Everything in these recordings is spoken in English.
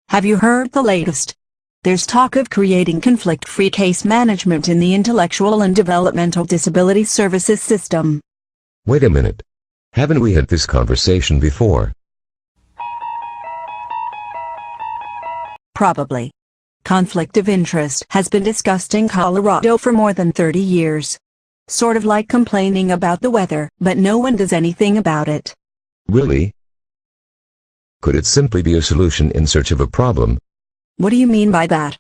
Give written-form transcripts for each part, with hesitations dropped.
Have you heard the latest? There's talk of creating conflict-free case management in the Intellectual and Developmental Disability Services system. Wait a minute. Haven't we had this conversation before? Probably. Conflict of interest has been discussed in Colorado for more than 30 years. Sort of like complaining about the weather, but no one does anything about it. Really? Could it simply be a solution in search of a problem? What do you mean by that?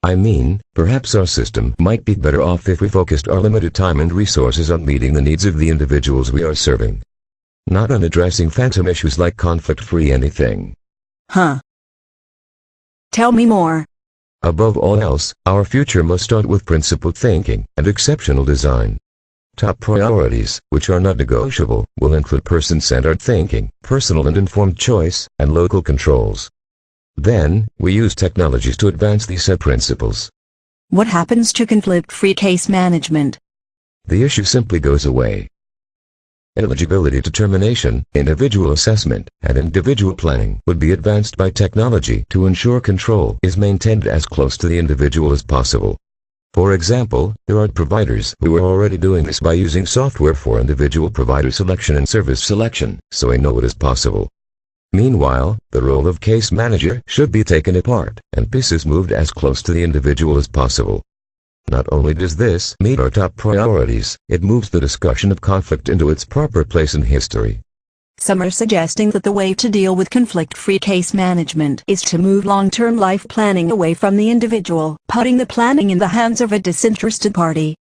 I mean, perhaps our system might be better off if we focused our limited time and resources on meeting the needs of the individuals we are serving. Not on addressing phantom issues like conflict-free anything. Huh. Tell me more. Above all else, our future must start with principled thinking and exceptional design. Top priorities, which are not negotiable, will include person-centered thinking, personal and informed choice, and local controls. Then, we use technologies to advance these said principles. What happens to conflict-free case management? The issue simply goes away. Eligibility determination, individual assessment, and individual planning would be advanced by technology to ensure control is maintained as close to the individual as possible. For example, there are providers who are already doing this by using software for individual provider selection and service selection, so we know it is possible. Meanwhile, the role of case manager should be taken apart, and pieces moved as close to the individual as possible. Not only does this meet our top priorities, it moves the discussion of conflict into its proper place in history. Some are suggesting that the way to deal with conflict-free case management is to move long-term life planning away from the individual, putting the planning in the hands of a disinterested party.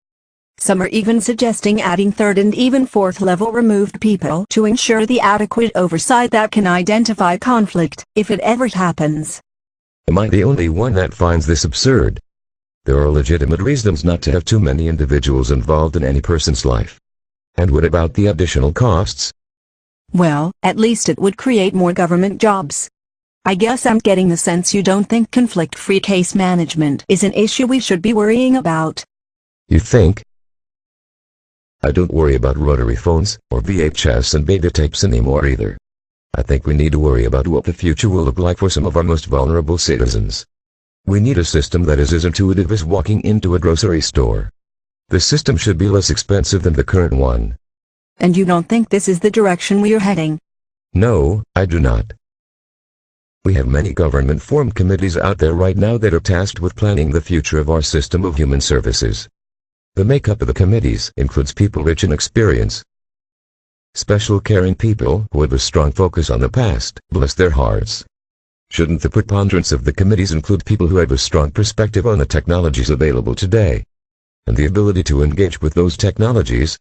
Some are even suggesting adding third and even fourth level removed people to ensure the adequate oversight that can identify conflict, if it ever happens. Am I the only one that finds this absurd? There are legitimate reasons not to have too many individuals involved in any person's life. And what about the additional costs? Well, at least it would create more government jobs. I guess I'm getting the sense you don't think conflict-free case management is an issue we should be worrying about. You think? I don't worry about rotary phones, or VHS and beta tapes anymore either. I think we need to worry about what the future will look like for some of our most vulnerable citizens. We need a system that is as intuitive as walking into a grocery store. The system should be less expensive than the current one. And you don't think this is the direction we are heading? No, I do not. We have many government-formed committees out there right now that are tasked with planning the future of our system of human services. The makeup of the committees includes people rich in experience. Special caring people who have a strong focus on the past, bless their hearts. Shouldn't the preponderance of the committees include people who have a strong perspective on the technologies available today? And the ability to engage with those technologies?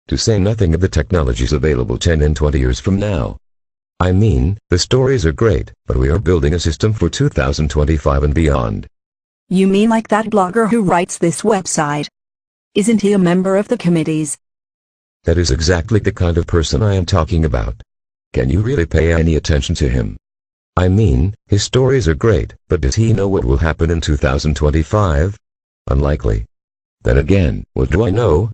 To say nothing of the technologies available 10 and 20 years from now. I mean, the stories are great, but we are building a system for 2025 and beyond. You mean like that blogger who writes this website? Isn't he a member of the committees? That is exactly the kind of person I am talking about. Can you really pay any attention to him? I mean, his stories are great, but does he know what will happen in 2025? Unlikely. Then again, what do I know?